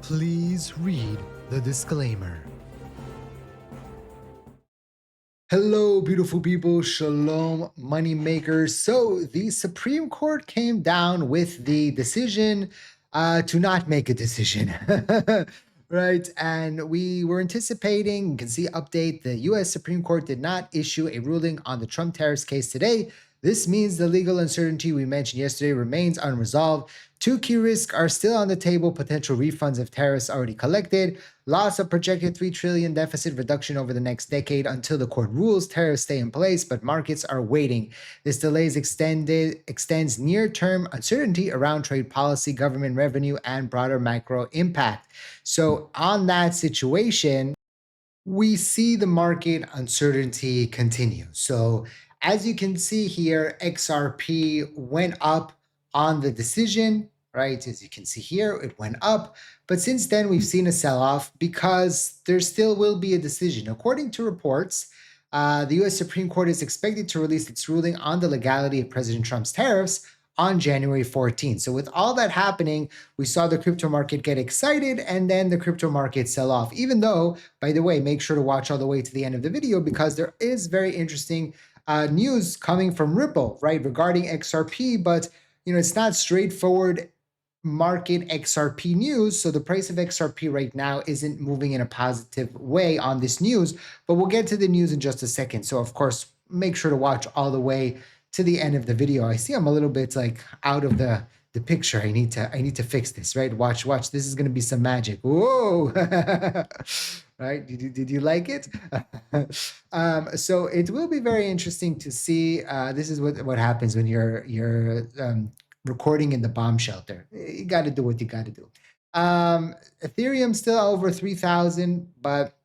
Please read the disclaimer. Hello, beautiful people. Shalom, money makers. So the Supreme Court came down with the decision to not make a decision, right? And we were anticipating, you can see update, the U.S. Supreme Court did not issue a ruling on the Trump tariffs case today. This means the legal uncertainty we mentioned yesterday remains unresolved. Two key risks are still on the table: potential refunds of tariffs already collected, loss of projected $3 trillion deficit reduction over the next decade until the court rules. Tariffs stay in place, but markets are waiting. This delay extends near-term uncertainty around trade policy, government revenue, and broader macro impact. So on that situation, we see the market uncertainty continue. So as you can see here, XRP went up on the decision, right? As you can see here, it went up. But since then, we've seen a sell-off because there still will be a decision. According to reports, the US Supreme Court is expected to release its ruling on the legality of President Trump's tariffs on January 14th. So with all that happening, we saw the crypto market get excited and then the crypto market sell off. Even though, by the way, make sure to watch all the way to the end of the video because there is very interesting news coming from Ripple, right, regarding XRP, but it's not straightforward market XRP news. So the price of XRP right now isn't moving in a positive way on this news, but we'll get to the news in just a second. So of course, make sure to watch all the way to the end of the video. I see I'm a little bit like out of the picture. I need to fix this, right? Watch. This is going to be some magic. Whoa. Right? Did you like it? So it will be very interesting to see. This is what happens when you're recording in the bomb shelter. You got to do what you got to do. Ethereum still over 3,000, but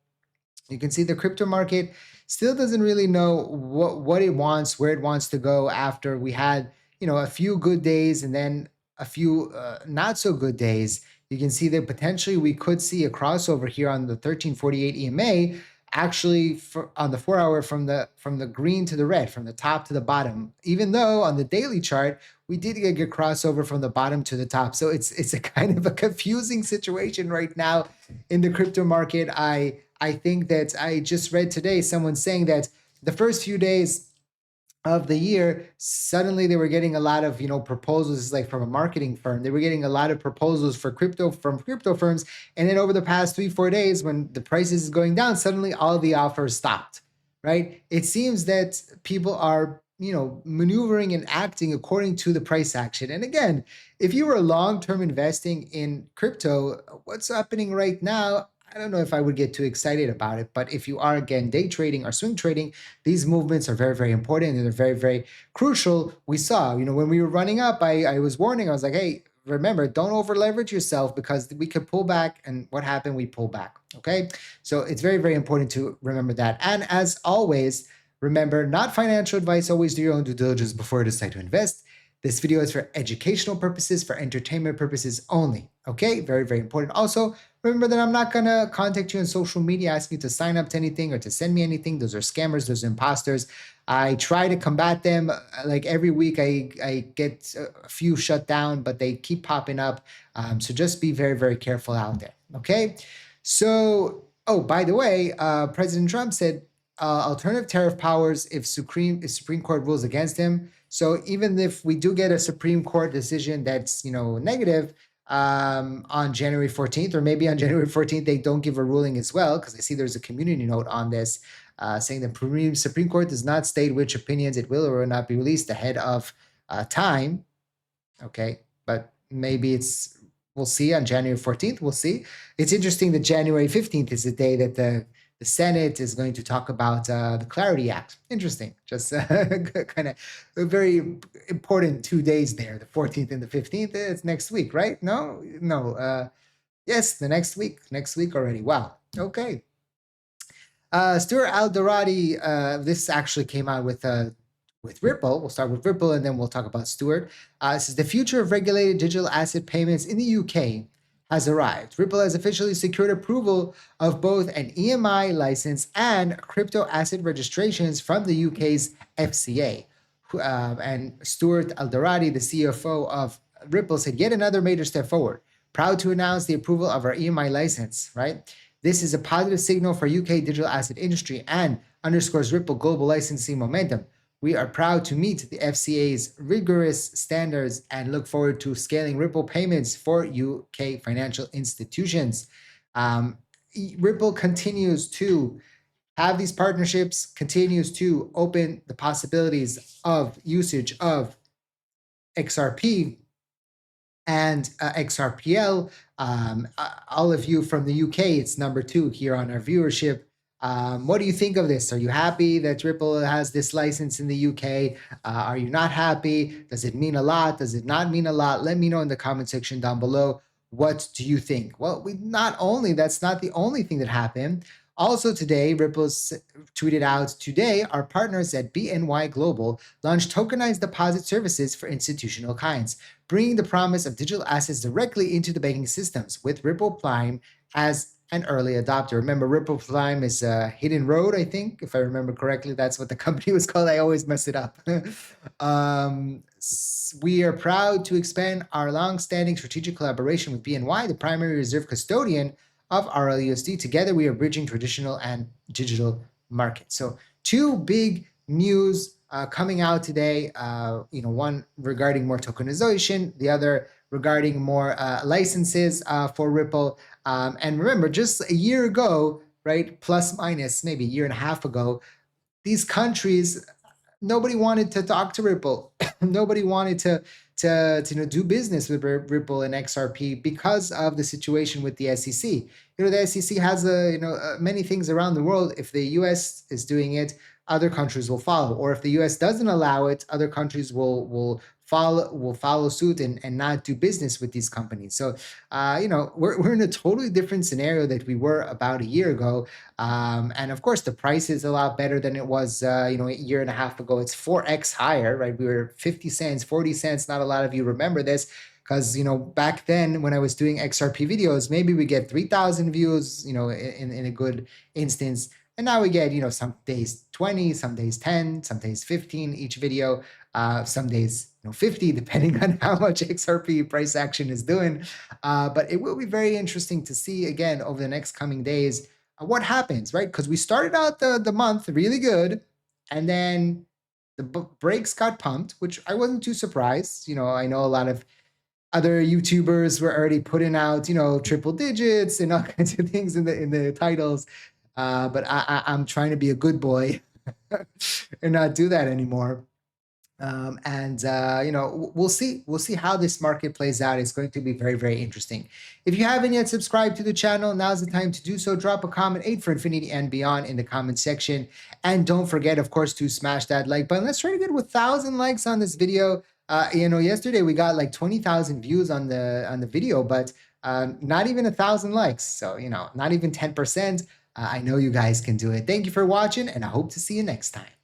you can see the crypto market still doesn't really know what it wants, where it wants to go after we had, a few good days and then a few not so good days. You can see that potentially we could see a crossover here on the 1348 EMA, actually on the 4-hour from the green to the red, from the top to the bottom, even though on the daily chart, we did get a crossover from the bottom to the top. So it's a kind of a confusing situation right now in the crypto market. I think that I just read today someone saying that the first few days of the year, suddenly they were getting a lot of proposals, like from a marketing firm. They were getting a lot of proposals for crypto from crypto firms, and then over the past 3-4 days, when the prices is going down, suddenly all the offers stopped. Right? It seems that people are maneuvering and acting according to the price action. And again, if you were long-term investing in crypto, what's happening right now, I don't know if I would get too excited about it, but if you are, again, day trading or swing trading, these movements are very, very important and they're very, very crucial. We saw, when we were running up, I was warning, I was like, hey, remember, don't over leverage yourself because we could pull back. And what happened? We pull back. Okay. So it's very, very important to remember that. And as always, remember, not financial advice. Always do your own due diligence before you decide to invest. This video is for educational purposes, for entertainment purposes only. Okay, very, very important. Also, remember that I'm not going to contact you on social media asking you to sign up to anything or to send me anything. Those are scammers. Those are imposters. I try to combat them. Like every week, I get a few shut down, but they keep popping up. So just be very, very careful out there. Okay. So, oh, by the way, President Trump said alternative tariff powers if Supreme Court rules against him. So even if we do get a Supreme Court decision that's negative on January 14th, or maybe on January 14th they don't give a ruling as well, because I see there's a community note on this saying the Supreme Court does not state which opinions it will or will not be released ahead of time. Okay, but maybe we'll see on January 14th. We'll see. It's interesting that January 15th is the day that the Senate is going to talk about the Clarity Act. Interesting. Just kind of a very important 2 days there, the 14th and the 15th. It's next week, right? No. Yes, the next week already. Wow. Okay. Stuart Alderati, this actually came out with Ripple. We'll start with Ripple and then we'll talk about Stuart. This is the future of regulated digital asset payments in the UK has arrived. Ripple has officially secured approval of both an EMI license and crypto asset registrations from the UK's FCA. And Stuart Alderati, the CFO of Ripple, said yet another major step forward. Proud to announce the approval of our EMI license, right? This is a positive signal for UK digital asset industry and underscores Ripple global licensing momentum. We are proud to meet the FCA's rigorous standards and look forward to scaling Ripple payments for UK financial institutions. Ripple continues to have these partnerships, continues to open the possibilities of usage of XRP and XRPL. All of you from the UK, it's number 2 here on our viewership. What do you think of this? Are you happy that Ripple has this license in the UK? Are you not happy? Does it mean a lot? Does it not mean a lot? Let me know in the comment section down below. What do you think? Well, that's not the only thing that happened. Also today, Ripple's tweeted out, today, our partners at BNY Global launched tokenized deposit services for institutional clients, bringing the promise of digital assets directly into the banking systems with Ripple Prime as an early adopter. Remember, Ripple Prime is a hidden road, I think, if I remember correctly. That's what the company was called. I always mess it up. We are proud to expand our long-standing strategic collaboration with BNY, the primary reserve custodian of RLUSD. Together, we are bridging traditional and digital markets. So 2 big news coming out today, one regarding more tokenization, the other regarding more licenses for Ripple. And remember, just a year ago, right, plus minus maybe a year and a half ago, these countries, nobody wanted to talk to Ripple. Nobody wanted to do business with Ripple and XRP because of the situation with the SEC. The SEC has many things around the world. If the US is doing it, other countries will follow. Or if the US doesn't allow it, other countries will follow suit and not do business with these companies. So, we're in a totally different scenario that we were about a year ago. And of course, the price is a lot better than it was, a year and a half ago. It's 4x higher, right? We were 50 cents, 40 cents. Not a lot of you remember this because, back then when I was doing XRP videos, maybe we get 3,000 views, in a good instance. And now we get, some days 20, some days 10, some days 15 each video, some days 50, depending on how much XRP price action is doing. But it will be very interesting to see, again, over the next coming days, what happens, right? Because we started out the month really good, and then the brakes got pumped, which I wasn't too surprised. I know a lot of other YouTubers were already putting out, triple digits and all kinds of things in the titles. But I'm trying to be a good boy and not do that anymore. We'll see how this market plays out. It's going to be very, very interesting. If you haven't yet subscribed to the channel, now's the time to do so. Drop a comment, 8 for infinity and beyond, in the comment section. And don't forget, of course, to smash that like button. Let's try to get 1,000 likes on this video. Yesterday we got like 20,000 views on the video, but not even 1,000 likes. So, not even 10%. I know you guys can do it. Thank you for watching, and I hope to see you next time.